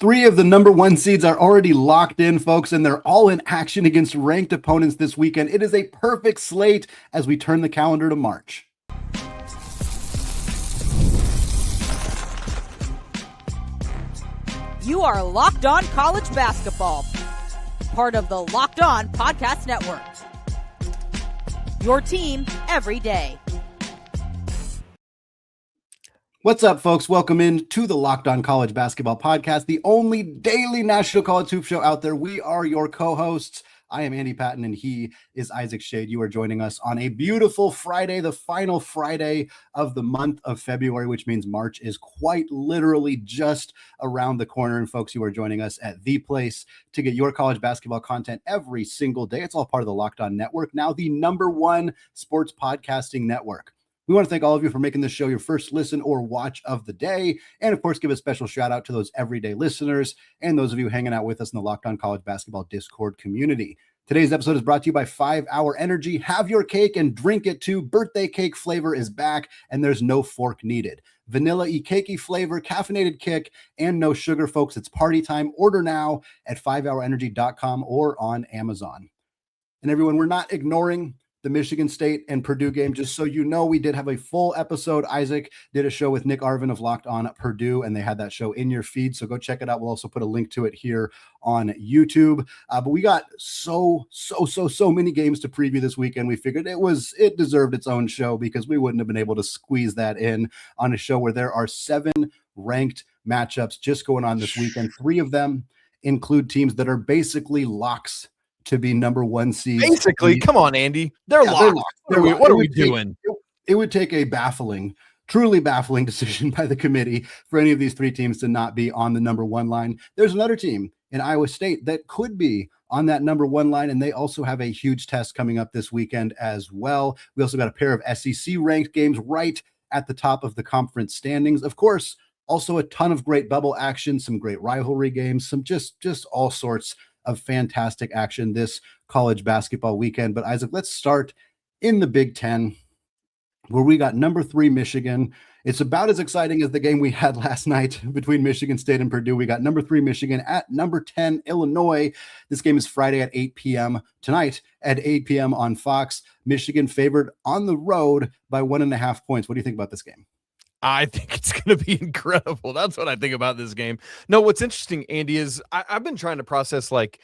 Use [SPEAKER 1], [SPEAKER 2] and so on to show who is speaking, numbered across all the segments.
[SPEAKER 1] Three of the number one seeds are already locked in, folks, and they're all in action against ranked opponents this weekend. It is a perfect slate as we turn the calendar to March.
[SPEAKER 2] You are Locked On College Basketball, part of the Locked On Podcast Network. Your team every day.
[SPEAKER 1] What's up, folks? Welcome in to the Locked On College Basketball Podcast, the only daily national college hoop show out there. We are your co-hosts. I am Andy Patton, and he is Isaac Schade. You are joining us on a beautiful Friday, the final Friday of the month of February, which means March is quite literally just around the corner. And folks, you are joining us at the place to get your college basketball content every single day. It's all part of the Locked On Network, now the number one sports podcasting network. We want to thank all of you for making this show your first listen or watch of the day. And of course, give a special shout out to those everyday listeners and those of you hanging out with us in the Locked On College Basketball Discord community. Today's episode is brought to you by 5 Hour Energy. Have your cake and drink it too. Birthday cake flavor is back and there's no fork needed. Vanilla cakey flavor, caffeinated kick, and no sugar, folks. It's party time. Order now at 5hourenergy.com or on Amazon. And everyone, we're not ignoring the Michigan State and Purdue game. Just so you know, we did have a full episode. Isaac did a show with Nick Arvin of Locked On Purdue, and they had that show in your feed. So go check it out. We'll also put a link to it here on YouTube. But we got so many games to preview this weekend. We figured it deserved its own show because we wouldn't have been able to squeeze that in on a show where there are 7 ranked matchups just going on this weekend. 3 of them include teams that are basically locks to be number one seed.
[SPEAKER 3] Basically, come on, Andy. They're locked. What are we doing?
[SPEAKER 1] It would take a truly baffling decision by the committee for any of these 3 teams to not be on the number 1 line. There's another team in Iowa State that could be on that number 1 line, and they also have a huge test coming up this weekend as well. We also got a pair of SEC ranked games right at the top of the conference standings. Of course, also a ton of great bubble action, some great rivalry games, some just all sorts of fantastic action this college basketball weekend. But Isaac, let's start in the Big Ten, where we got number 3 Michigan. It's about as exciting as the game we had last night between Michigan State and Purdue. We got number 3 Michigan at number 10 Illinois. This game is Friday at 8 p.m. tonight at 8 p.m. on Fox. Michigan favored on the road by 1.5 points. What do you think about this game?
[SPEAKER 3] I think it's going to be incredible. That's what I think about this game. No, what's interesting, Andy, is I've been trying to process, like,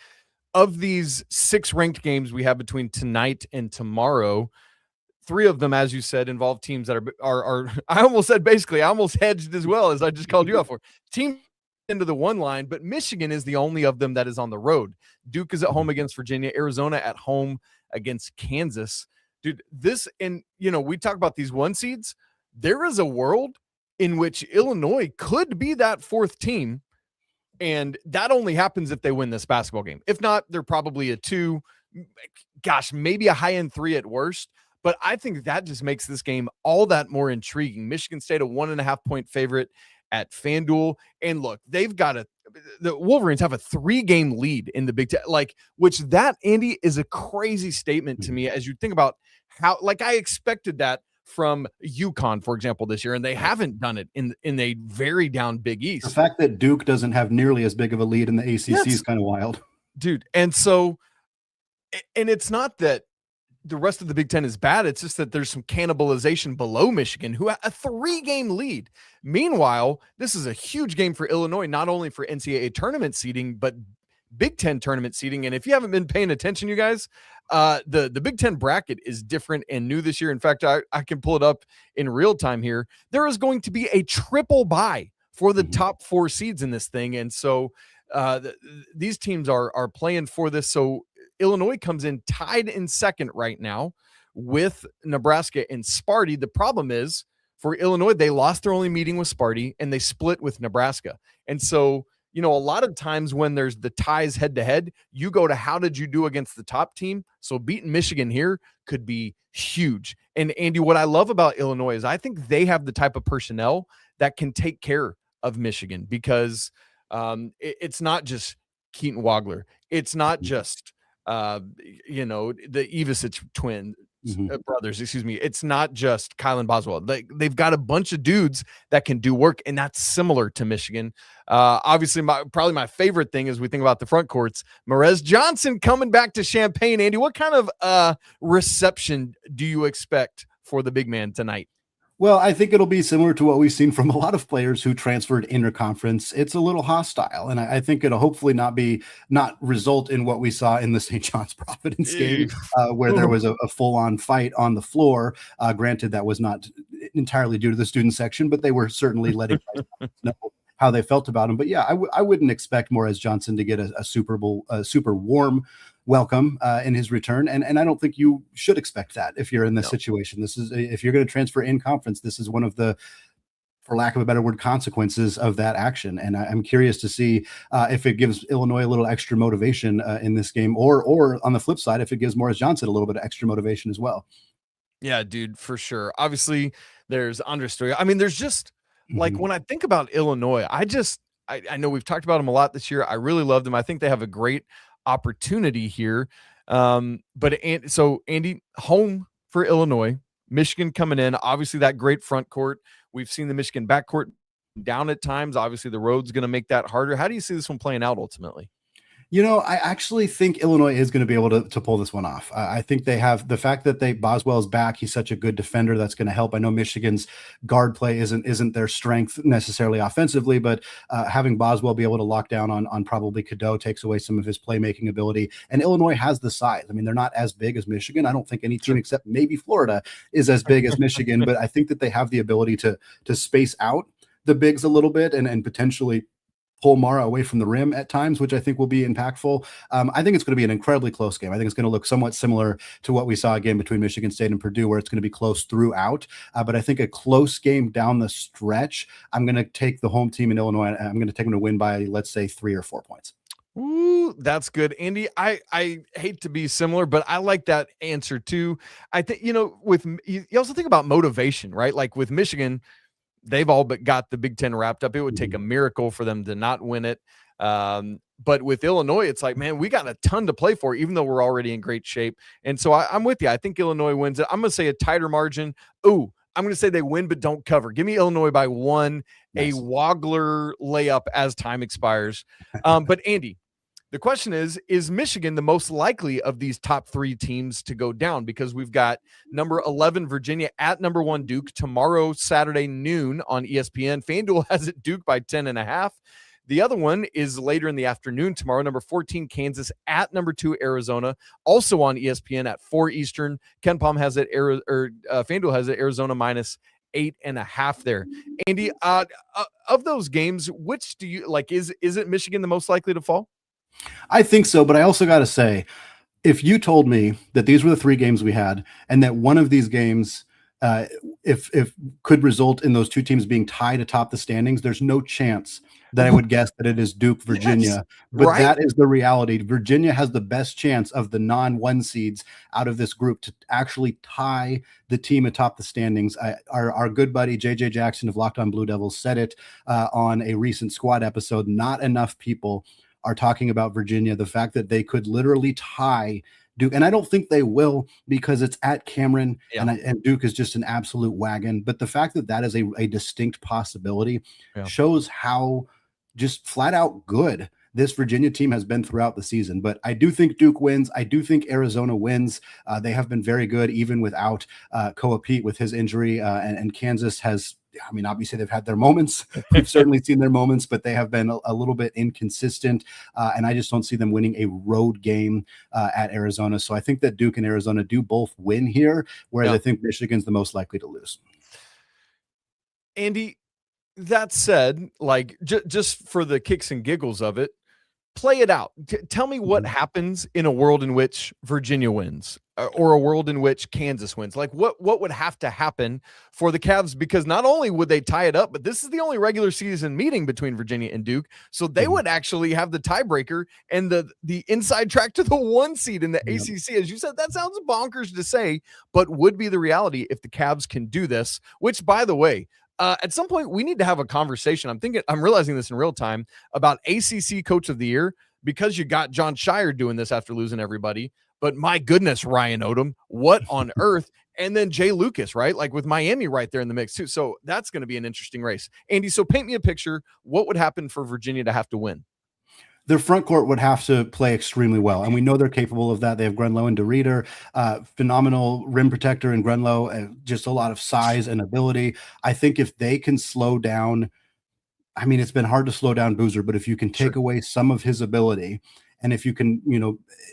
[SPEAKER 3] of these 6 ranked games we have between tonight and tomorrow, 3 of them, as you said, involve teams that are I almost hedged as well, as I just called you out for. Team into the 1 line, but Michigan is the only of them that is on the road. Duke is at home against Virginia, Arizona at home against Kansas. Dude, we talk about these 1 seeds. There is a world in which Illinois could be that 4th team, and that only happens if they win this basketball game. If not, they're probably a 2, maybe a high-end 3 at worst. But I think that just makes this game all that more intriguing. Michigan State, a 1.5-point favorite at FanDuel. And look, the Wolverines have a 3-game lead in the Big Ten, which that, Andy, is a crazy statement to me as you think about how, I expected that from UConn, for example, this year, and they haven't done it in a very down Big East.
[SPEAKER 1] The fact that Duke doesn't have nearly as big of a lead in the ACC is kind of wild.
[SPEAKER 3] Dude, and it's not that the rest of the Big Ten is bad. It's just that there's some cannibalization below Michigan, who had a 3-game lead. Meanwhile, this is a huge game for Illinois, not only for NCAA tournament seeding, but Big Ten tournament seeding. And if you haven't been paying attention, you guys, the Big Ten bracket is different and new this year. In fact, I can pull it up in real time here. There is going to be a triple bye for the top 4 seeds in this thing. And so these teams are playing for this. So Illinois comes in tied in 2nd right now with Nebraska and Sparty. The problem is for Illinois, they lost their only meeting with Sparty and they split with Nebraska. And so, a lot of times when there's the ties head to head, you go to how did you do against the top team? So beating Michigan here could be huge. And Andy, what I love about Illinois is I think they have the type of personnel that can take care of Michigan, because it's not just Keaton Wagler. It's not just, the Ivisic brothers, excuse me. It's not just Kylan Boswell. They've got a bunch of dudes that can do work, and that's similar to Michigan. Obviously, probably my favorite thing as we think about the front courts, Marez Johnson coming back to Champaign. Andy, what kind of reception do you expect for the big man tonight?
[SPEAKER 1] Well, I think it'll be similar to what we've seen from a lot of players who transferred interconference. It's a little hostile, and I think it'll hopefully not result in what we saw in the St. John's Providence game, where there was a full-on fight on the floor. Granted, that was not entirely due to the student section, but they were certainly letting know how they felt about him. But yeah, I wouldn't expect Marez Johnson to get a super warm welcome in his return, and I don't think you should expect that if you're in this situation. This is, if you're going to transfer in conference, this is one of the, for lack of a better word, consequences of that action. And I'm curious to see if it gives Illinois a little extra motivation in this game, or on the flip side, if it gives Marez Johnson a little bit of extra motivation as well.
[SPEAKER 3] Yeah, dude, for sure. Obviously, there's Andres. I mean, there's just like, when I think about Illinois, I know we've talked about them a lot this year. I really love them. I think they have a great opportunity here. So Andy, home for Illinois, Michigan coming in, obviously that great front court. We've seen the Michigan backcourt down at times. Obviously the road's going to make that harder. How do you see this one playing out ultimately?
[SPEAKER 1] You know, I actually think Illinois is going to be able to pull this one off. I think they have the fact that Boswell is back. He's such a good defender. That's going to help. I know Michigan's guard play isn't their strength necessarily offensively, but having Boswell be able to lock down on probably Cadeau takes away some of his playmaking ability. And Illinois has the size. I mean, they're not as big as Michigan. I don't think any team except maybe Florida is as big as Michigan, but I think that they have the ability to space out the bigs a little bit and potentially pull Mara away from the rim at times, which I think will be impactful. I think it's going to be an incredibly close game. I think it's going to look somewhat similar to what we saw again between Michigan State and Purdue, where it's going to be close throughout. But I think a close game down the stretch, I'm going to take the home team in Illinois. I'm going to take them to win by, let's say, 3 or 4 points.
[SPEAKER 3] Ooh, that's good, Andy. I hate to be similar, but I like that answer too. I think, you also think about motivation, right? Like with Michigan, they've all but got the Big Ten wrapped up. It would take a miracle for them to not win it. But with Illinois, it's like, man, we got a ton to play for, even though we're already in great shape. And so I'm with you. I think Illinois wins it. I'm going to say a tighter margin. Ooh, I'm going to say they win, but don't cover. Give me Illinois by 1, nice. A woggler layup as time expires. But Andy, the question is Michigan the most likely of these top 3 teams to go down? Because we've got number 11 Virginia at number 1 Duke tomorrow, Saturday noon on ESPN. FanDuel has it Duke by 10.5. The other one is later in the afternoon tomorrow, number 14 Kansas at number 2 Arizona, also on ESPN at 4 Eastern. Ken Palm has it, FanDuel has it Arizona minus 8.5 there. Andy, of those games, which do you like? Is it Michigan the most likely to fall?
[SPEAKER 1] I think so, but I also got to say, if you told me that these were the 3 games we had and that one of these games, if could result in those 2 teams being tied atop the standings, there's no chance that I would guess that it is Duke, Virginia. Yes, but right? That is the reality. Virginia has the best chance of the non-1 seeds out of this group to actually tie the team atop the standings. Our good buddy JJ Jackson of Locked On Blue Devils said it on a recent squad episode. Not enough people are talking about Virginia, the fact that they could literally tie Duke. And I don't think they will, because it's at Cameron, and Duke is just an absolute wagon. But the fact that that is a distinct possibility shows how just flat out good this Virginia team has been throughout the season. But I do think Duke wins. I do think Arizona wins. They have been very good, even without Koa Pete with his injury. And Kansas has, I mean, obviously they've had their moments. We've certainly seen their moments, but they have been a little bit inconsistent. And I just don't see them winning a road game at Arizona. So I think that Duke and Arizona do both win here, whereas I think Michigan's the most likely to lose.
[SPEAKER 3] Andy, that said, like just for the kicks and giggles of it, play it out. Tell me what happens in a world in which Virginia wins or a world in which Kansas wins. Like what would have to happen for the Cavs? Because not only would they tie it up, but this is the only regular season meeting between Virginia and Duke. So they would actually have the tiebreaker and the inside track to the 1 seed in the ACC. As you said, that sounds bonkers to say, but would be the reality if the Cavs can do this, which, by the way, at some point we need to have a conversation. I'm realizing this in real time about ACC Coach of the Year, because you got John Shire doing this after losing everybody. but my goodness, Ryan Odom, what on earth? And then Jay Lucas, right? Like with Miami right there in the mix too. So that's going to be an interesting race. Andy, so paint me a picture. What would happen for Virginia to have to win?
[SPEAKER 1] Their front court would have to play extremely well, and we know they're capable of that. They have Grenlow and DeReader, phenomenal rim protector in Grenlow, just a lot of size and ability. I think if they can slow down, I mean, it's been hard to slow down Boozer, but if you can take away some of his ability, and if you can,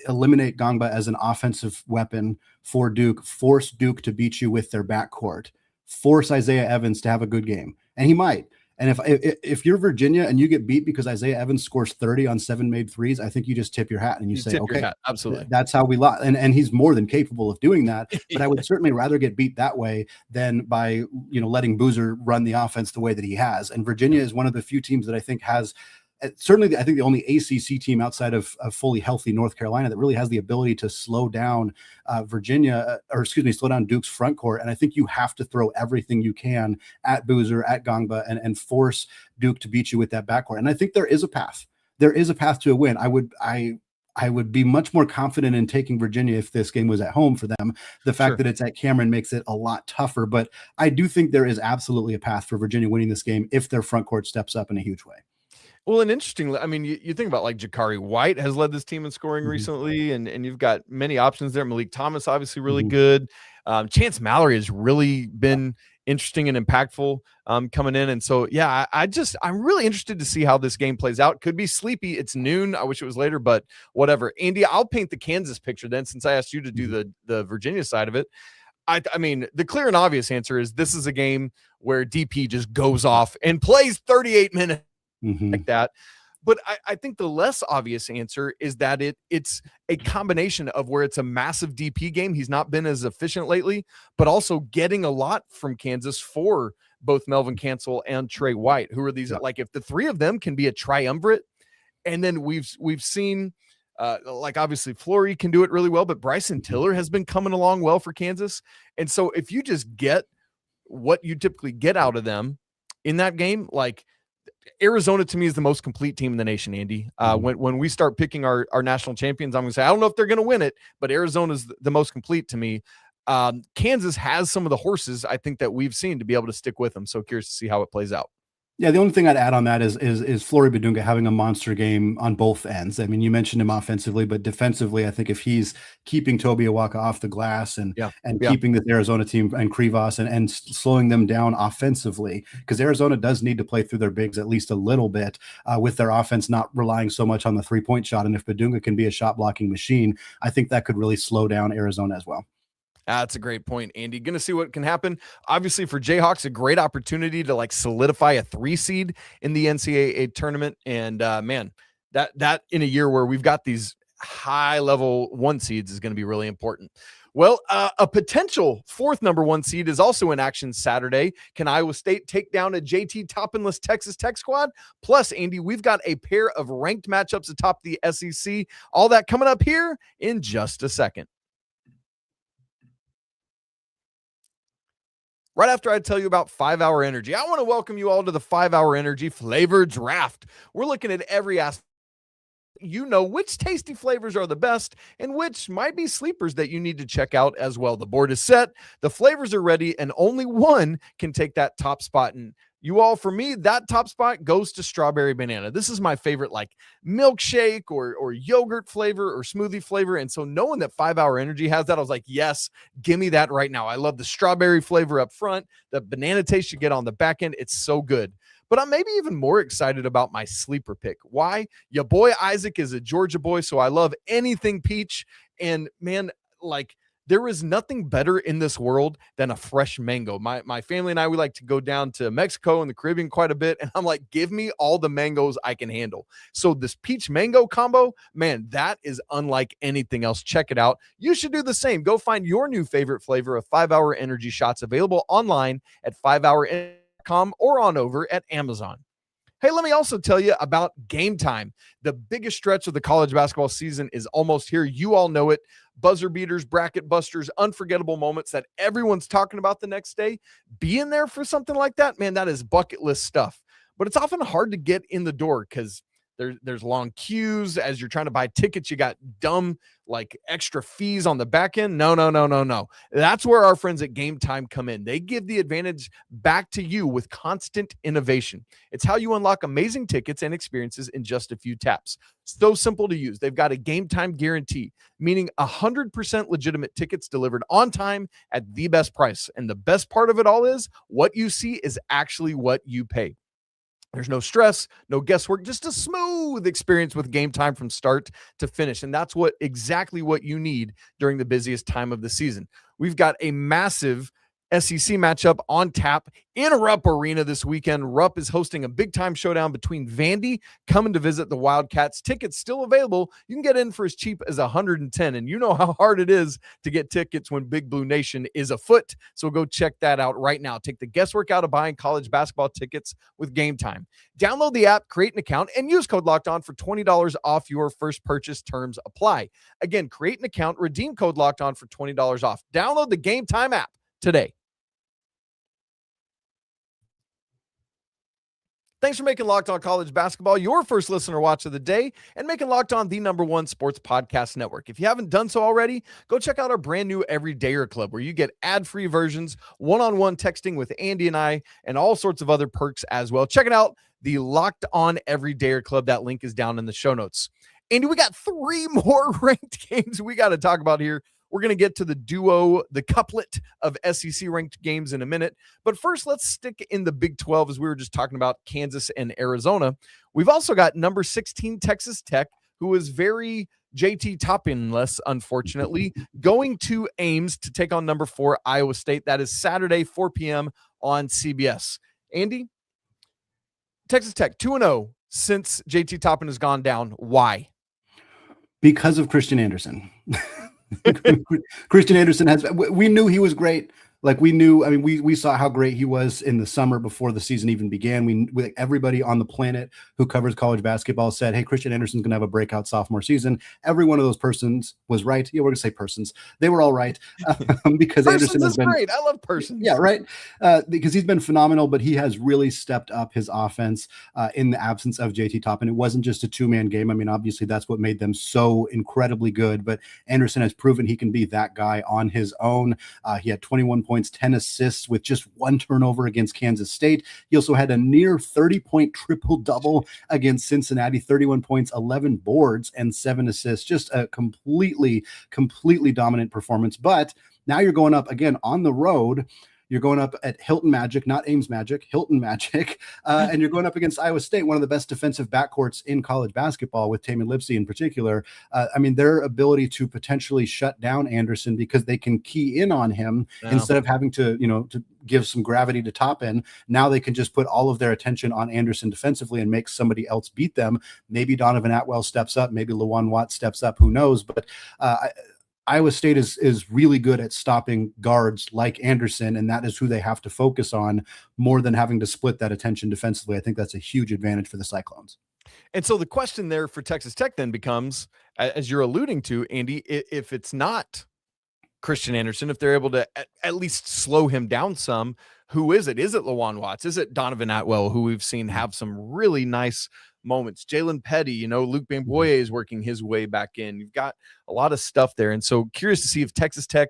[SPEAKER 1] eliminate Gangba as an offensive weapon for Duke, force Duke to beat you with their backcourt, force Isaiah Evans to have a good game, and he might. And if you're Virginia and you get beat because Isaiah Evans scores 30 on 7 made threes, I think you just tip your hat and you say, okay,
[SPEAKER 3] absolutely,
[SPEAKER 1] that's how we lost. And he's more than capable of doing that. But I would certainly rather get beat that way than by, letting Boozer run the offense the way that he has. And Virginia is one of the few teams that I think has, certainly, I think the only ACC team outside of fully healthy North Carolina that really has the ability to slow down slow down Duke's front court. And I think you have to throw everything you can at Boozer, at Gangba, and force Duke to beat you with that backcourt. And I think there is a path. There is a path to a win. I would be much more confident in taking Virginia if this game was at home for them. The fact that it's at Cameron makes it a lot tougher. But I do think there is absolutely a path for Virginia winning this game if their front court steps up in a huge way.
[SPEAKER 3] Well, and interestingly, I mean, you think about like Jakari White has led this team in scoring recently, and you've got many options there. Malik Thomas, obviously really good. Chance Mallory has really been interesting and impactful coming in. And so, yeah, I'm really interested to see how this game plays out. Could be sleepy. It's noon. I wish it was later, but whatever. Andy, I'll paint the Kansas picture then, since I asked you to do the Virginia side of it. I mean, the clear and obvious answer is this is a game where DP just goes off and plays 38 minutes. Like that. But I think the less obvious answer is that it's a combination of where it's a massive DP game. He's not been as efficient lately, but also getting a lot from Kansas for both Melvin Cancel and Trey White, who are these, like, if the three of them can be a triumvirate, and then we've seen like obviously Flory can do it really well, but Bryson Tiller has been coming along well for Kansas. And so if you just get what you typically get out of them in that game, like, Arizona to me is the most complete team in the nation, Andy. When we start picking our national champions, I'm going to say, I don't know if they're going to win it, but Arizona's the most complete to me. Kansas has some of the horses I think that we've seen to be able to stick with them. So curious to see how it plays out.
[SPEAKER 1] Yeah, the only thing I'd add on that is Flory Badunga having a monster game on both ends. I mean, you mentioned him offensively, but defensively, I think if he's keeping Toby Awaka off the glass and keeping this Arizona team and Krivas and slowing them down offensively, because Arizona does need to play through their bigs at least a little bit with their offense not relying so much on the three-point shot. And if Badunga can be a shot blocking machine, I think that could really slow down Arizona as well.
[SPEAKER 3] That's a great point, Andy. Going to see what can happen. Obviously, for Jayhawks, a great opportunity to like solidify a 3 seed in the NCAA tournament. And man, that in a year where we've got these high level 1 seeds is going to be really important. Well, a potential 4th number 1 seed is also in action Saturday. Can Iowa State take down a JT Toppinless Texas Tech squad? Plus, Andy, we've got a pair of ranked matchups atop the SEC. All that coming up here in just a second. Right after I tell you about 5 Hour Energy, I want to welcome you all to the 5 Hour Energy Flavor Draft. We're looking at every aspect. You know which tasty flavors are the best and which might be sleepers that you need to check out as well. The board is set, the flavors are ready, and only one can take that top spot. And you all, for me, that top spot goes to strawberry banana. This is my favorite, like milkshake or yogurt flavor or smoothie flavor. And so knowing that 5 Hour Energy has that, I was like, yes, give me that right now. I love the strawberry flavor up front, the banana taste you get on the back end. It's so good. But I'm maybe even more excited about my sleeper pick. Why? Your boy Isaac is a Georgia boy, so I love anything peach. And man, like, there is nothing better in this world than a fresh mango. My family and I, we like to go down to Mexico and the Caribbean quite a bit. And I'm like, give me all the mangoes I can handle. So this peach mango combo, man, that is unlike anything else. Check it out. You should do the same. Go find your new favorite flavor of 5 Hour Energy shots, available online at 5hour.com or on over at Amazon. Hey, let me also tell you about Game Time. The biggest stretch of the college basketball season is almost here. You all know it. Buzzer beaters, bracket busters, unforgettable moments that everyone's talking about the next day. Being there for something like that, man, that is bucket list stuff. But it's often hard to get in the door because There's long queues as you're trying to buy tickets. You got dumb like extra fees on the back end. No. That's where our friends at Game Time come in. They give the advantage back to you with constant innovation. It's how you unlock amazing tickets and experiences in just a few taps. So simple to use. They've got a Game Time guarantee, meaning 100% legitimate tickets delivered on time at the best price. And the best part of it all is what you see is actually what you pay. There's no stress, no guesswork, just a smooth experience with Game Time from start to finish. And that's exactly what you need during the busiest time of the season. We've got a massive SEC matchup on tap in Rupp Arena this weekend. Rupp is hosting a big-time showdown between Vandy coming to visit the Wildcats. Tickets still available. You can get in for as cheap as $110, and you know how hard it is to get tickets when Big Blue Nation is afoot, so go check that out right now. Take the guesswork out of buying college basketball tickets with Game Time. Download the app, create an account, and use code LOCKEDON for $20 off your first purchase. Terms apply. Again, create an account, redeem code LOCKEDON for $20 off. Download the Game Time app today. Thanks for making Locked On College Basketball your first listener watch of the day and making Locked On the #1 sports podcast network. If you haven't done so already, go check out our brand new Everydayer Club where you get ad-free versions, one-on-one texting with Andy and I, and all sorts of other perks as well. Check it out, the Locked On Everydayer Club. That link is down in the show notes. Andy, we got 3 more ranked games we got to talk about here. We're going to get to the couplet of SEC ranked games in a minute. But first, let's stick in the Big 12 as we were just talking about Kansas and Arizona. We've also got number 16 Texas Tech, who is very JT Toppin-less, unfortunately, going to Ames to take on number 4 Iowa State. That is Saturday, 4 p.m. on CBS. Andy, Texas Tech 2-0 since JT Toppin has gone down. Why?
[SPEAKER 1] Because of Christian Anderson. Christian Anderson we knew he was great. Like we saw how great he was in the summer before the season even began. Everybody on the planet who covers college basketball said, hey, Christian Anderson's going to have a breakout sophomore season. Every one of those persons was right. Yeah, we're going to say persons. They were all right because Anderson has been
[SPEAKER 3] great. I love Persons.
[SPEAKER 1] Yeah, right. Because he's been phenomenal, but he has really stepped up his offense in the absence of JT Toppin. It wasn't just a 2-man game. I mean, obviously that's what made them so incredibly good, but Anderson has proven he can be that guy on his own. He had 21 points, 10 assists with just 1 turnover against Kansas State. He also had a near 30-point triple-double against Cincinnati, 31 points, 11 boards, and 7 assists. Just a completely dominant performance. But now you're going up again on the road. You're going up at Hilton Magic, not Ames Magic, Hilton Magic. And you're going up against Iowa State, one of the best defensive backcourts in college basketball with Tamin Lipsey in particular. Their ability to potentially shut down Anderson because they can key in on him instead of having to give some gravity to Toppin. Now they can just put all of their attention on Anderson defensively and make somebody else beat them. Maybe Donovan Atwell steps up. Maybe Lawan Watt steps up. Who knows? But Iowa State is really good at stopping guards like Anderson, and that is who they have to focus on more than having to split that attention defensively. I think that's a huge advantage for the Cyclones.
[SPEAKER 3] And so the question there for Texas Tech then becomes, as you're alluding to, Andy, if it's not Christian Anderson, if they're able to at least slow him down some, who is it? Is it Lawan Watts? Is it Donovan Atwell, who we've seen have some really nice moments? Jalen Petty, Luke Bamboye is working his way back in. You've got a lot of stuff there. And so curious to see if Texas Tech,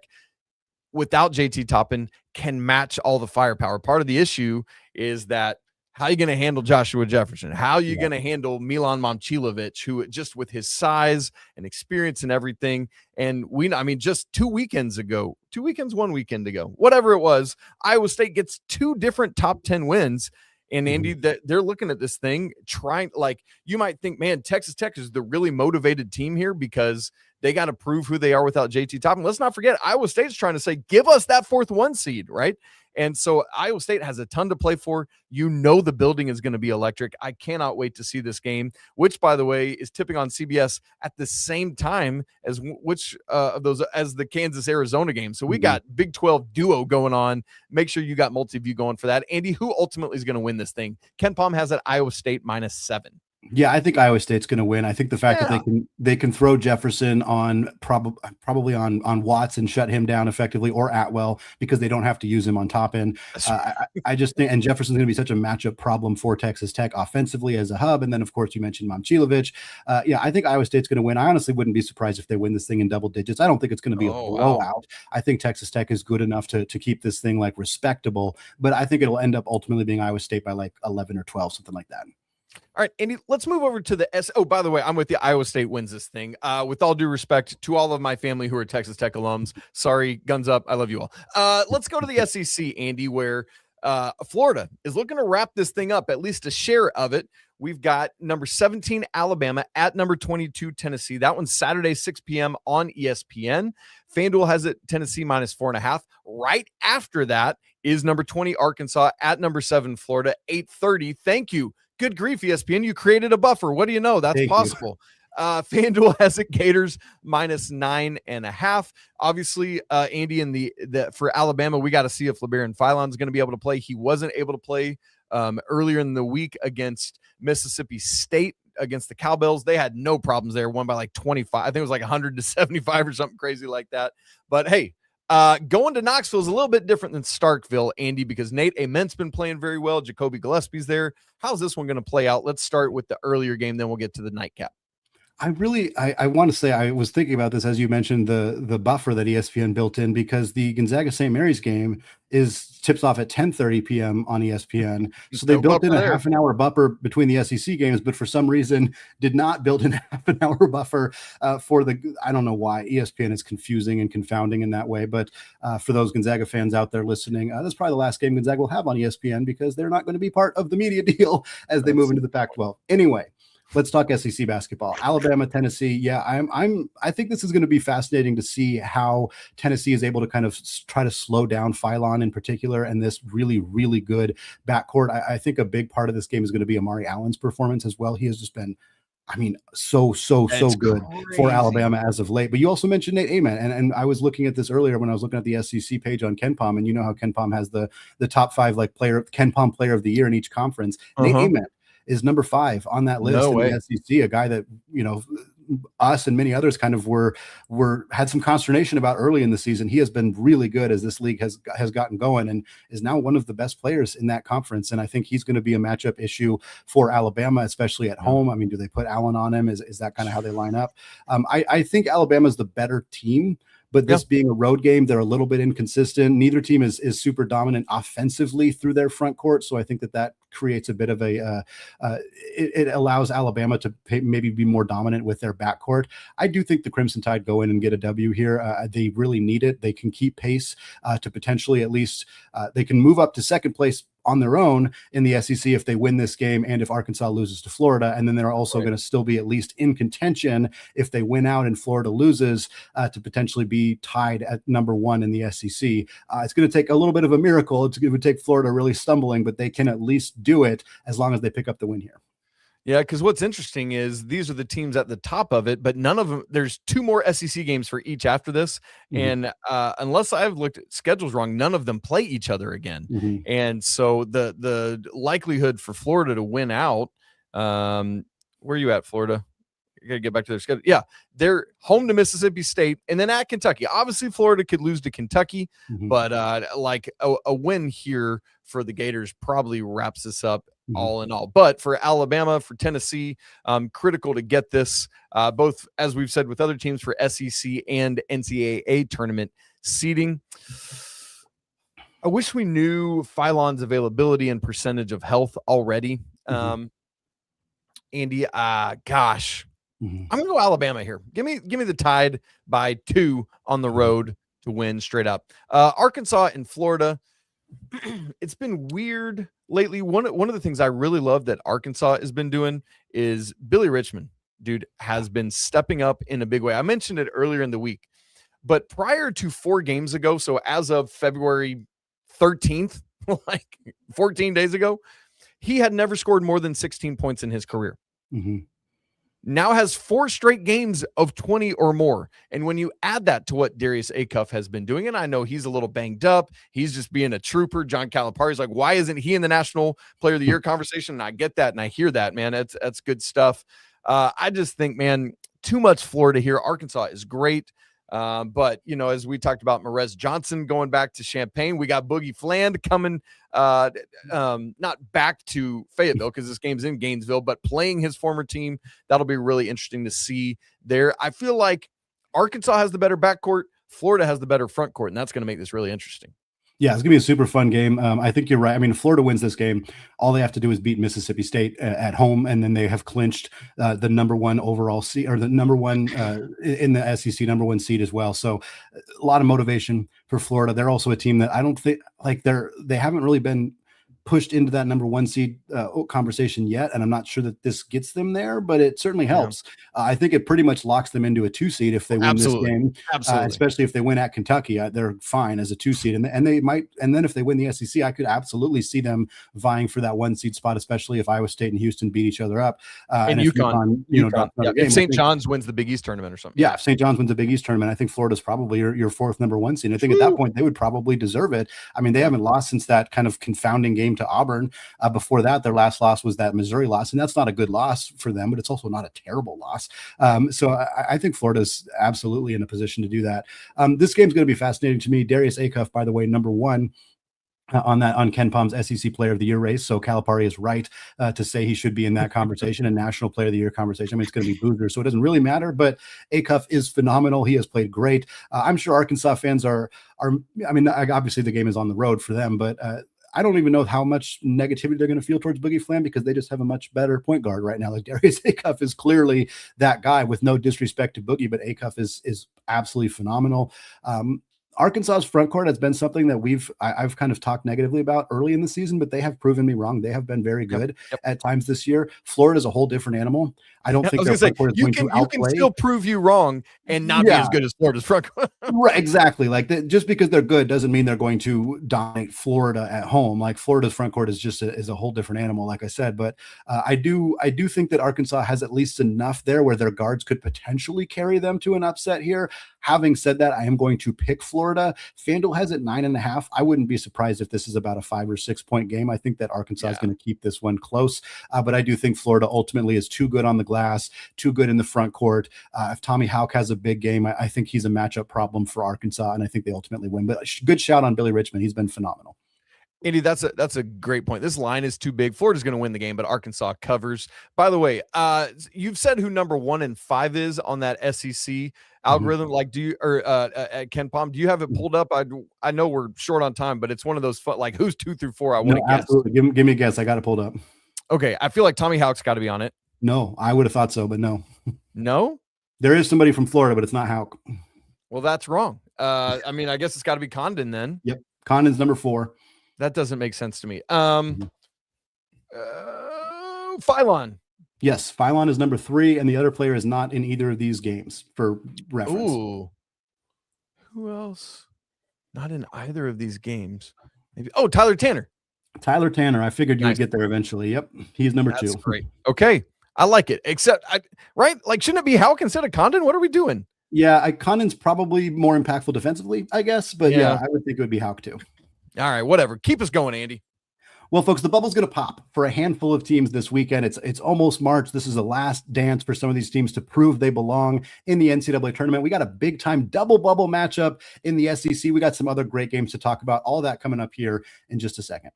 [SPEAKER 3] without JT Toppin, can match all the firepower. Part of the issue is that how are you going to handle Joshua Jefferson? How are you going to handle Milan Momcilovic, who just with his size and experience and everything. And just 1 weekend ago, whatever it was, Iowa State gets 2 different top 10 wins. And Andy, they're looking at this thing you might think, man, Texas Tech is the really motivated team here because they got to prove who they are without JT Toppin. Let's not forget, Iowa State's trying to say, give us that 4th 1 seed, right? And so Iowa State has a ton to play for. The building is going to be electric. I cannot wait to see this game, which, by the way, is tipping on CBS at the same time as as the Kansas-Arizona game. So we got Big 12 duo going on. Make sure you got multi-view going for that. Andy, who ultimately is going to win this thing? Ken Palm has it Iowa State -7.
[SPEAKER 1] Yeah, I think Iowa State's going to win. I think the fact that they can throw Jefferson on probably on Watts and shut him down effectively, or Atwell, because they don't have to use him on top end. I just think, and Jefferson's going to be such a matchup problem for Texas Tech offensively as a hub. And then of course you mentioned Momcilovic. Yeah, I think Iowa State's going to win. I honestly wouldn't be surprised if they win this thing in double digits. I don't think it's going to be a blowout. Wow. I think Texas Tech is good enough to keep this thing like respectable, but I think it'll end up ultimately being Iowa State by like 11 or 12, something like that.
[SPEAKER 3] All right, Andy, let's move over to the S. Oh, by the way, I'm with you. Iowa State wins this thing. With all due respect to all of my family who are Texas Tech alums, sorry, guns up. I love you all. Let's go to the SEC, Andy, where Florida is looking to wrap this thing up, at least a share of it. We've got number 17, Alabama, at number 22, Tennessee. That one's Saturday, 6 p.m. on ESPN. FanDuel has it Tennessee minus 4.5. Right after that is number 20, Arkansas, at number 7, Florida, 8:30. Thank you. Good grief, ESPN. You created a buffer. What do you know? That's possible. FanDuel has it Gators minus 9.5. Obviously, Andy, in the for Alabama, we got to see if LeBaron Philon is going to be able to play. He wasn't able to play earlier in the week against Mississippi State, against the Cowbells. They had no problems there. Won by like 25. I think it was like 100-75 or something crazy like that. But hey, going to Knoxville is a little bit different than Starkville, Andy, because Nate Ament's been playing very well. Jacoby Gillespie's there. How's this one going to play out? Let's start with the earlier game, then we'll get to the nightcap.
[SPEAKER 1] I want to say, I was thinking about this as you mentioned the buffer that ESPN built in, because the Gonzaga St. Mary's game tips off at 10:30 p.m. on ESPN. So they built in a half an hour buffer between the SEC games, but for some reason did not build in a half an hour buffer for I don't know why. ESPN is confusing and confounding in that way. But for those Gonzaga fans out there listening, that's probably the last game Gonzaga will have on ESPN, because they're not going to be part of the media deal as they move into the Pac-12. Anyway, let's talk SEC basketball. Alabama, Tennessee. Yeah, I think this is going to be fascinating to see how Tennessee is able to kind of try to slow down Philon in particular, and this really, really good backcourt. I think a big part of this game is going to be Amari Allen's performance as well. He has just been, so good for Alabama as of late. But you also mentioned Nate Ament, and I was looking at this earlier when I was looking at the SEC page on KenPom, and you know how KenPom has the top 5 like KenPom player of the year in each conference. Nate Ament is number 5 on that list in the SEC, a guy that, us and many others kind of had some consternation about early in the season. He has been really good as this league has gotten going, and is now one of the best players in that conference. And I think he's going to be a matchup issue for Alabama, especially at home. I mean, do they put Allen on him? Is that kind of how they line up? I think Alabama's the better team. But this being a road game, they're a little bit inconsistent. Neither team is super dominant offensively through their front court. So I think that creates a bit of it allows Alabama to maybe be more dominant with their backcourt. I do think the Crimson Tide go in and get a W here. They really need it. They can keep pace to potentially, at least they can move up to second place on their own in the SEC if they win this game, and if Arkansas loses to Florida. And then they're also going to still be at least in contention if they win out and Florida loses to potentially be tied at number 1 in the SEC. It's going to take a little bit of a miracle. It would take Florida really stumbling, but they can at least do it as long as they pick up the win here.
[SPEAKER 3] Yeah, because what's interesting is these are the teams at the top of it, but none of them, there's 2 more SEC games for each after this. And unless I've looked at schedules wrong, none of them play each other again. And so the likelihood for Florida to win out, where are you at, Florida? You got to get back to their schedule. Yeah, they're home to Mississippi State and then at Kentucky. Obviously, Florida could lose to Kentucky, but like a win here for the Gators probably wraps this up all in all. But for Alabama, for Tennessee, critical to get this, both, as we've said with other teams, for SEC and NCAA tournament seeding. I wish we knew Philon's availability and percentage of health already. Andy, gosh, I'm gonna go Alabama here. Give me the Tide by 2 on the road to win straight up. Arkansas and Florida. It's been weird lately. One of the things I really love that Arkansas has been doing is Billy Richmond, dude, has been stepping up in a big way. I mentioned it earlier in the week, but prior to 4 games ago, so as of February 13th, like 14 days ago, he had never scored more than 16 points in his career. now has 4 straight games of 20 or more. And when you add that to what Darius Acuff has been doing, and I know he's a little banged up, he's just being a trooper. John Calipari's like, why isn't he in the National Player of the Year conversation? And I get that, and I hear that, man. That's good stuff. I just think, man, too much Florida here. Arkansas is great. But, as we talked about Marez Johnson going back to Champaign, we got Boogie Fland coming, not back to Fayetteville because this game's in Gainesville, but playing his former team. That'll be really interesting to see there. I feel like Arkansas has the better backcourt. Florida has the better front court, and that's going to make this really interesting.
[SPEAKER 1] Yeah, it's going to be a super fun game. I think you're right. I mean, if Florida wins this game, all they have to do is beat Mississippi State at home, and then they have clinched the number one overall seed, or the number one in the SEC number one seed as well. So a lot of motivation for Florida. They're also a team that I don't think they haven't really been pushed into that number one seed conversation yet, and I'm not sure that this gets them there, but it certainly helps. I think it pretty much locks them into a 2 seed if they win this game. Especially if they win at Kentucky, they're fine as a 2 seed, and they might. And then if they win the SEC, I could absolutely see them vying for that 1 seed spot, especially if Iowa State and Houston beat each other up.
[SPEAKER 3] And UConn, if St. John's wins the Big East tournament or something.
[SPEAKER 1] Yeah, if St. John's wins the Big East tournament, I think Florida's probably your 4th number 1 seed. I think at that point they would probably deserve it. I mean, they haven't lost since that kind of confounding game to Auburn. Before that, their last loss was that Missouri loss, and that's not a good loss for them, but it's also not a terrible loss. So I think Florida's absolutely in a position to do that. This game's going to be fascinating to me. Darius Acuff, by the way, number 1 on Ken Palm's SEC Player of the Year race. So Calipari is right to say he should be in that conversation, and National Player of the Year conversation. I mean, it's going to be Boozer, so it doesn't really matter. But Acuff is phenomenal. He has played great. I'm sure Arkansas fans are. I mean, obviously the game is on the road for them, but I don't even know how much negativity they're going to feel towards Boogie Fland because they just have a much better point guard right now. Like Darius Acuff is clearly that guy, with no disrespect to Boogie, but Acuff is absolutely phenomenal. Arkansas's front court has been something that I've kind of talked negatively about early in the season, but they have proven me wrong. They have been very good at times this year. Florida's a whole different animal. I don't think their front court is going to outplay. You can still
[SPEAKER 3] prove you wrong and not be as good as Florida's front court.
[SPEAKER 1] Right, exactly. Like just because they're good doesn't mean they're going to dominate Florida at home. Like Florida's front court is just is a whole different animal, like I said. But I do think that Arkansas has at least enough there where their guards could potentially carry them to an upset here. Having said that, I am going to pick Florida. FanDuel has it 9.5. I wouldn't be surprised if this is about a 5 or 6 point game. I think that Arkansas is going to keep this one close, but I do think Florida ultimately is too good on the glass, too good in the front court. If Tommy Houck has a big game, I think he's a matchup problem for Arkansas, and I think they ultimately win. But good shout on Billy Richmond. He's been phenomenal.
[SPEAKER 3] Andy, that's a great point. This line is too big. Florida's going to win the game, but Arkansas covers. By the way, you've said who number 1 and 5 is on that SEC algorithm. Like, do you at Ken Palm? Do you have it pulled up? I know we're short on time, but it's one of those like who's 2 through 4. I want to guess.
[SPEAKER 1] Absolutely. Give me a guess. I got it pulled up.
[SPEAKER 3] Okay, I feel like Tommy Houck's got to be on it.
[SPEAKER 1] No, I would have thought so, but no.
[SPEAKER 3] No,
[SPEAKER 1] there is somebody from Florida, but it's not Houck.
[SPEAKER 3] Well, that's wrong. I mean, I guess it's got to be Condon then.
[SPEAKER 1] Yep, Condon's number 4.
[SPEAKER 3] That doesn't make sense to me. Phylon.
[SPEAKER 1] Yes, Phylon is number 3, and the other player is not in either of these games for reference.
[SPEAKER 3] Ooh. Who else? Not in either of these games. Maybe. Oh, Tyler Tanner.
[SPEAKER 1] Tyler Tanner. I figured you would get there eventually. Yep, he's number 2.
[SPEAKER 3] Great. Okay, I like it. Except, right? Like, shouldn't it be Houck instead of Condon? What are we doing?
[SPEAKER 1] Yeah, Condon's probably more impactful defensively, I guess. But yeah, I would think it would be Houck too.
[SPEAKER 3] All right, whatever. Keep us going, Andy.
[SPEAKER 1] Well, folks, the bubble's going to pop for a handful of teams this weekend. It's almost March. This is the last dance for some of these teams to prove they belong in the NCAA tournament. We got a big-time double bubble matchup in the SEC. We got some other great games to talk about. All that coming up here in just a second.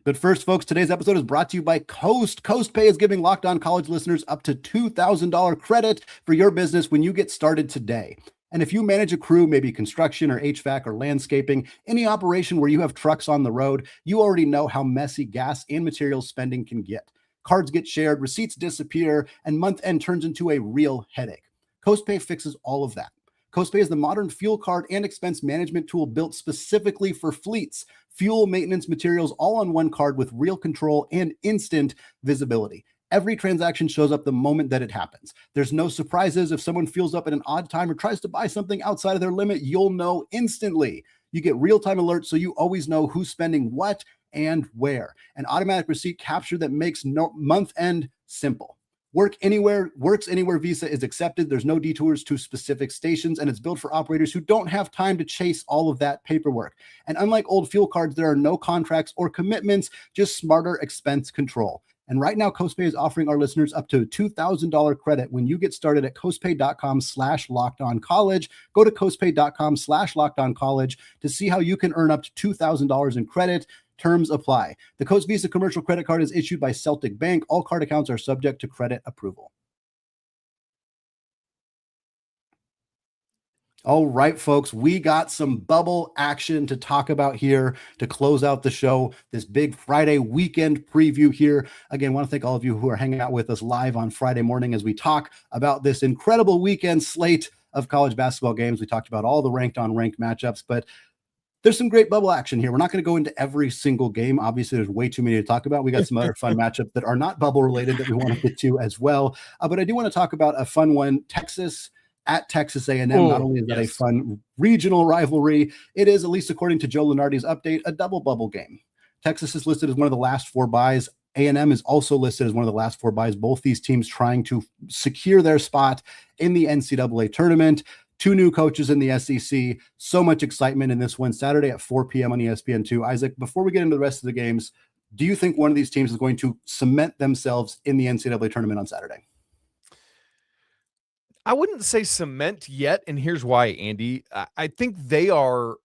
[SPEAKER 1] But first, folks, today's episode is brought to you by Coast. Coast Pay is giving Locked On College listeners up to $2,000 credit for your business when you get started today. And if you manage a crew, maybe construction or HVAC or landscaping, any operation where you have trucks on the road, you already know how messy gas and materials spending can get. Cards get shared, receipts disappear, and month end turns into a real headache. CoastPay fixes all of that. CoastPay is the modern fuel card and expense management tool built specifically for fleets. Fuel, maintenance, materials, all on one card with real control and instant visibility. Every transaction shows up the moment that it happens. There's no surprises. If someone fuels up at an odd time or tries to buy something outside of their limit, you'll know instantly. You get real-time alerts so you always know who's spending what and where. An automatic receipt capture that makes month end simple. Works anywhere visa is accepted. There's no detours to specific stations, and it's built for operators who don't have time to chase all of that paperwork. And unlike old fuel cards, there are no contracts or commitments, just smarter expense control. And right now, CoastPay is offering our listeners up to $2,000 credit when you get started at coastpay.com/lockedoncollege. Go to coastpay.com/lockedoncollege to see how you can earn up to $2,000 in credit. Terms apply. The Coast Visa commercial credit card is issued by Celtic Bank. All card accounts are subject to credit approval. All right, folks, we got some bubble action to talk about here to close out the show, this big Friday weekend preview here. Again, I want to thank all of you who are hanging out with us live on Friday morning as we talk about this incredible weekend slate of college basketball games. We talked about all the ranked on ranked matchups, but there's some great bubble action here. We're not going to go into every single game. Obviously, there's way too many to talk about. We got some other fun matchups that are not bubble related that we want to get to as well. But I do want to talk about a fun one, Texas at Texas A&M. Not only is that a fun regional rivalry, it is, at least according to Joe Lunardi's update, a double bubble game. Texas is listed as one of the last 4 byes. A&M is also listed as one of the last 4 byes. Both these teams trying to secure their spot in the NCAA tournament. 2 new coaches in the SEC. So much excitement in this one. Saturday at 4 p.m. on ESPN2. Isaac, before we get into the rest of the games, do you think one of these teams is going to cement themselves in the NCAA tournament on Saturday?
[SPEAKER 3] I wouldn't say cement yet, and here's why, Andy. I think they are,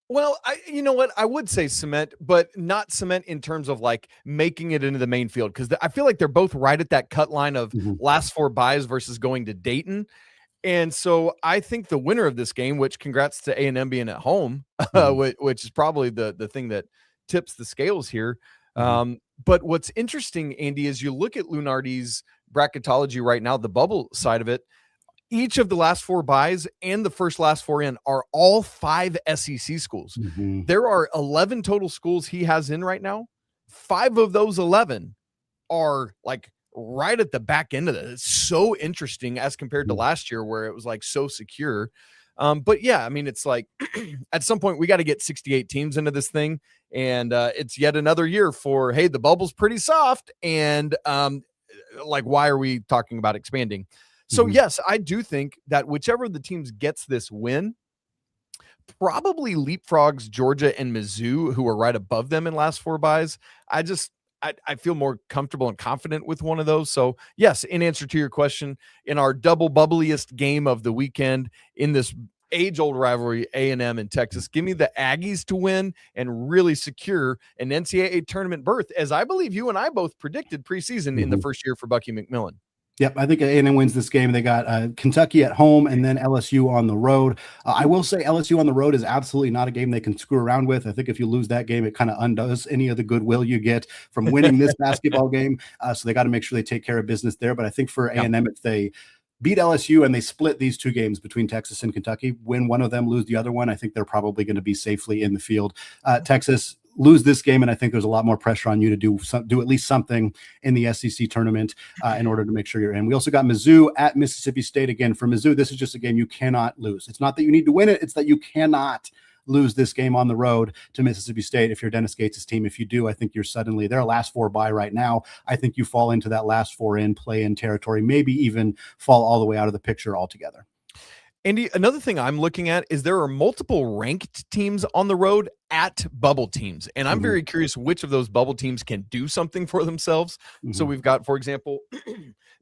[SPEAKER 3] well, you know what? I would say cement, but not cement in terms of like making it into the main field, because I feel like they're both right at that cut line of last 4 byes versus going to Dayton. And so I think the winner of this game, which congrats to A&M being at home, which is probably the thing that tips the scales here. But what's interesting, Andy, is you look at Lunardi's bracketology right now, the bubble side of it, each of the last 4 byes and the last 4 in are all 5 SEC schools. There are 11 total schools he has in right now. 5 of those 11 are like right at the back end of it. It's so interesting as compared to last year where it was like so secure. But yeah, I mean, it's like at some point we got to get 68 teams into this thing. And it's yet another year for, hey, the bubble's pretty soft. And like, why are we talking about expanding? So yes, I do think that whichever of the teams gets this win probably leapfrogs Georgia and Mizzou, who are right above them in last 4 byes. I feel more comfortable and confident with one of those. So yes, in answer to your question, in our double bubbliest game of the weekend in this age-old rivalry, A&M and Texas, give me the Aggies to win and really secure an NCAA tournament berth, as I believe you and I both predicted preseason in the first year for Bucky McMillan.
[SPEAKER 1] Yep, I think A&M wins this game. They got Kentucky at home and then LSU on the road. I will say LSU on the road is absolutely not a game they can screw around with. I think if you lose that game, it kind of undoes any of the goodwill you get from winning this basketball game. So they got to make sure they take care of business there. But I think for A&M, if they beat LSU and they split these 2 games between Texas and Kentucky, win one of them, lose the other one, I think they're probably going to be safely in the field. Texas lose this game, and I think there's a lot more pressure on you to do at least something in the SEC tournament in order to make sure you're in. We also got Mizzou at Mississippi State. Again, for Mizzou, this is just a game you cannot lose. It's not that you need to win it, it's that you cannot lose this game on the road to Mississippi State if you're Dennis Gates' team. If you do, I think you're suddenly, they're a last 4 bye right now. I think you fall into that last 4 in play-in territory, maybe even fall all the way out of the picture altogether.
[SPEAKER 3] Andy, another thing I'm looking at is there are multiple ranked teams on the road at bubble teams. And I'm very curious which of those bubble teams can do something for themselves. So we've got, for example,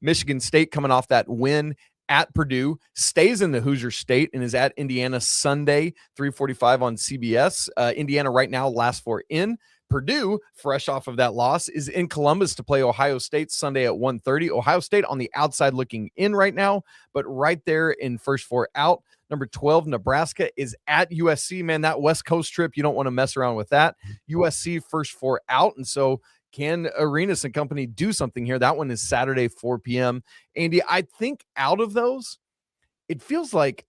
[SPEAKER 3] Michigan State coming off that win at Purdue, stays in the Hoosier State and is at Indiana Sunday, 3:45 on CBS. Indiana right now, last 4 in. Purdue, fresh off of that loss, is in Columbus to play Ohio State Sunday at 1:30. Ohio State on the outside looking in right now, but right there in first 4 out. Number 12, Nebraska is at USC. Man, that West Coast trip, you don't want to mess around with that. USC first 4 out. And so can Arenas and company do something here? That one is Saturday, 4 p.m. Andy, I think out of those, it feels like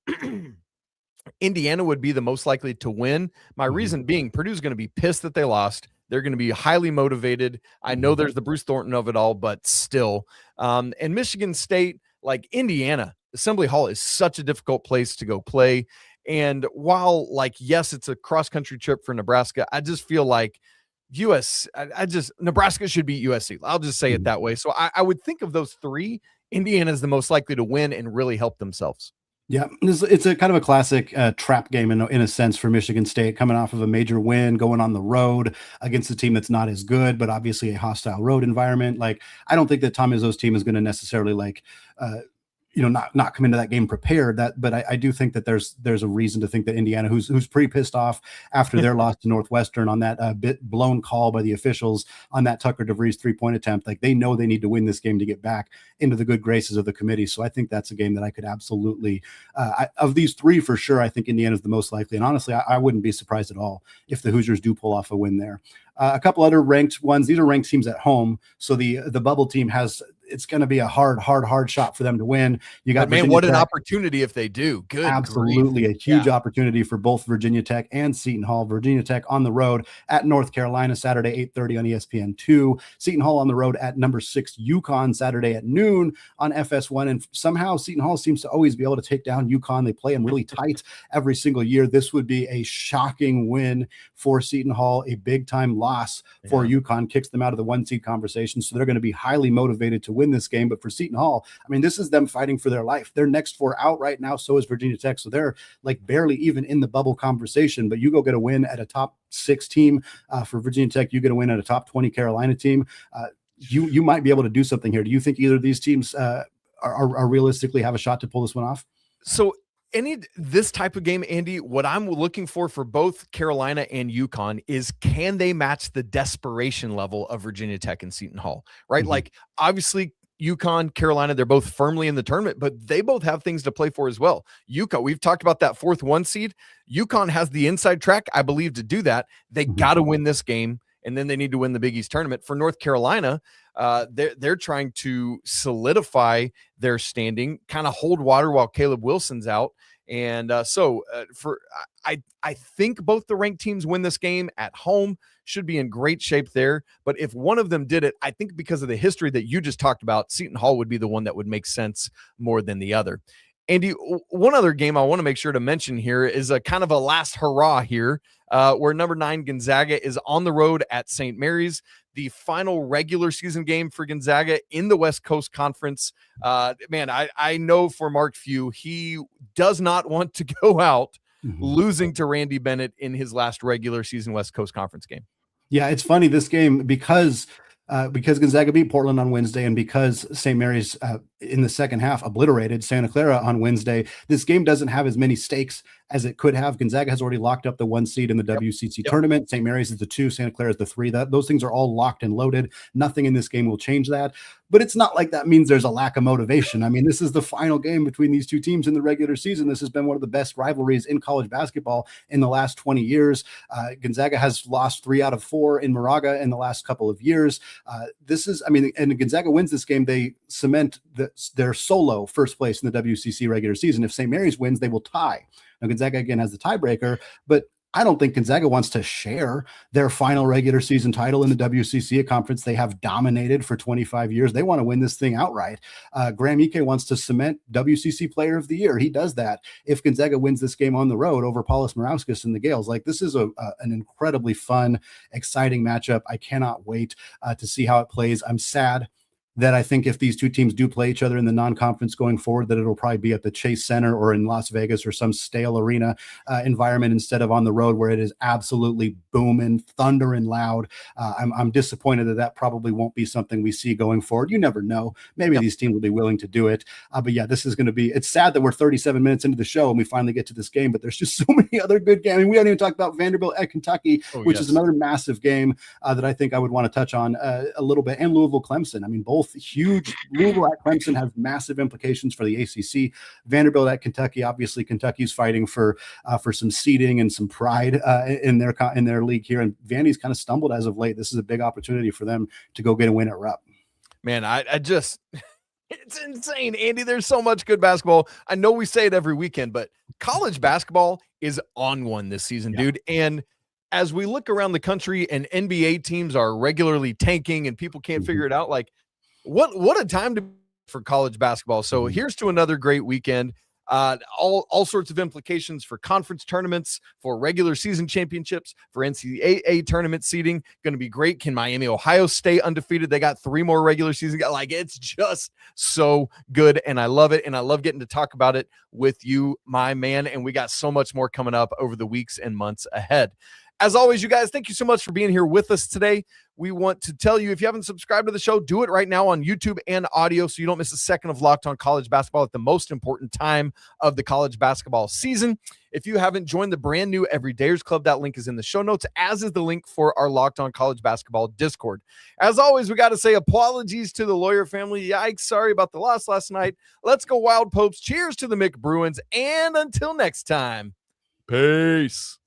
[SPEAKER 3] Indiana would be the most likely to win. My reason being, Purdue's going to be pissed that they lost. They're going to be highly motivated. I know there's the Bruce Thornton of it all, but still. And Michigan State, like Indiana, Assembly Hall is such a difficult place to go play. And while, like, yes, it's a cross-country trip for Nebraska, I just feel like I just Nebraska should beat USC. I'll just say it that way. So I would think of those three, Indiana is the most likely to win and really help themselves.
[SPEAKER 1] Yeah, it's a kind of a classic trap game in a sense for Michigan State, coming off of a major win, going on the road against a team that's not as good, but obviously a hostile road environment. Like, I don't think that Tom Izzo's team is going to necessarily not come into that game prepared. But I do think that there's a reason to think that Indiana, who's pretty pissed off after their loss to Northwestern on that bit blown call by the officials on that Tucker DeVries 3-point attempt, like they know they need to win this game to get back into the good graces of the committee. So I think that's a game that I could absolutely, of these three for sure, I think Indiana's the most likely. And honestly, I wouldn't be surprised at all if the Hoosiers do pull off a win there. A couple other ranked ones. These are ranked teams at home. So the bubble team it's going to be a hard shot for them to win. You got,
[SPEAKER 3] man, what an opportunity if they do. Good.
[SPEAKER 1] Absolutely. A huge opportunity for both Virginia Tech and Seton Hall. Virginia Tech on the road at North Carolina, Saturday, 8:30 on ESPN2. Seton Hall on the road at number 6 UConn, Saturday at noon on FS1. And somehow Seton Hall seems to always be able to take down UConn. They play them really tight every single year. This would be a shocking win for Seton Hall. A big time loss for UConn kicks them out of the 1 seed conversation. So they're going to be highly motivated to win this game. But for Seton Hall, I mean, this is them fighting for their life. They're next 4 out right now. So is Virginia Tech. So they're like barely even in the bubble conversation, but you go get a win at a top 6 team for Virginia Tech. You get a win at a top 20 Carolina team. You might be able to do something here. Do you think either of these teams are realistically have a shot to pull this one off?
[SPEAKER 3] So this type of game, Andy, what I'm looking for both Carolina and UConn is, can they match the desperation level of Virginia Tech and Seton Hall, right? Like, obviously UConn, Carolina, they're both firmly in the tournament, but they both have things to play for as well. UConn, we've talked about that 4th 1 seed. UConn has the inside track, I believe, to do that. They got to win this game, and then they need to win the Big East tournament. For North Carolina, they're trying to solidify their standing, kind of hold water while Caleb Wilson's out. And I think both the ranked teams win this game at home, should be in great shape there. But if one of them did it, I think because of the history that you just talked about, Seton Hall would be the one that would make sense more than the other. Andy, one other game I want to make sure to mention here is a kind of a last hurrah here, where number 9 Gonzaga is on the road at St. Mary's. The final regular season game for Gonzaga in the West Coast Conference. Man, I know for Mark Few, he does not want to go out losing to Randy Bennett in his last regular season West Coast Conference game.
[SPEAKER 1] Yeah, it's funny, this game, because Gonzaga beat Portland on Wednesday and because St. Mary's in the second half obliterated Santa Clara on Wednesday, this game doesn't have as many stakes as it could have. Gonzaga has already locked up the 1 seed in the WCC tournament. St. Mary's is the 2, Santa Clara is the 3. Those things are all locked and loaded. Nothing in this game will change that. But it's not like that means there's a lack of motivation. I mean, this is the final game between these 2 teams in the regular season. This has been one of the best rivalries in college basketball in the last 20 years. Gonzaga has lost 3 out of 4 in Moraga in the last couple of years. And Gonzaga wins this game, they cement their solo first place in the WCC regular season. If St. Mary's wins, they will tie. Now, Gonzaga again has the tiebreaker, but I don't think Gonzaga wants to share their final regular season title in the WCC, a conference they have dominated for 25 years. They want to win this thing outright. Graham Ike wants to cement WCC Player of the Year. He does that if Gonzaga wins this game on the road over Paulus Morauskas and the Gales. Like, this is an incredibly fun, exciting matchup. I cannot wait to see how it plays. I'm sad that I think if these 2 teams do play each other in the non-conference going forward, that it'll probably be at the Chase Center or in Las Vegas or some stale arena environment instead of on the road where it is absolutely booming, thundering loud. I'm disappointed that probably won't be something we see going forward. You never know. Maybe these teams will be willing to do it. But yeah, this is going to be, it's sad that we're 37 minutes into the show and we finally get to this game, but there's just so many other good games. I mean, we haven't even talked about Vanderbilt at Kentucky, which is another massive game that I think I would want to touch on a little bit, and Louisville Clemson. I mean, both huge. Louisville at Clemson has massive implications for the ACC. Vanderbilt at Kentucky, obviously Kentucky's fighting for some seeding and some pride in their league here, and Vandy's kind of stumbled as of late. This is a big opportunity for them to go get a win at Rupp.
[SPEAKER 3] Man, I just it's insane, Andy. There's so much good basketball. I know we say it every weekend, but college basketball is on one this season, dude. And as we look around the country and NBA teams are regularly tanking and people can't figure it out, like what a time for college basketball. So here's to another great weekend. all sorts of implications for conference tournaments, for regular season championships, for NCAA tournament seeding. Going to be great. Can Miami, Ohio stay undefeated? They got 3 more regular season. Like, it's just so good, and I love it, and I love getting to talk about it with you, my man, and we got so much more coming up over the weeks and months ahead. As always, you guys, thank you so much for being here with us today. We want to tell you, if you haven't subscribed to the show, do it right now on YouTube and audio so you don't miss a second of Locked On College Basketball at the most important time of the college basketball season. If you haven't joined the brand new Everydayers Club, that link is in the show notes, as is the link for our Locked On College Basketball Discord. As always, we got to say apologies to the Lawyer family. Yikes, sorry about the loss last night. Let's go Wild Popes. Cheers to the McBruins, and until next time, peace.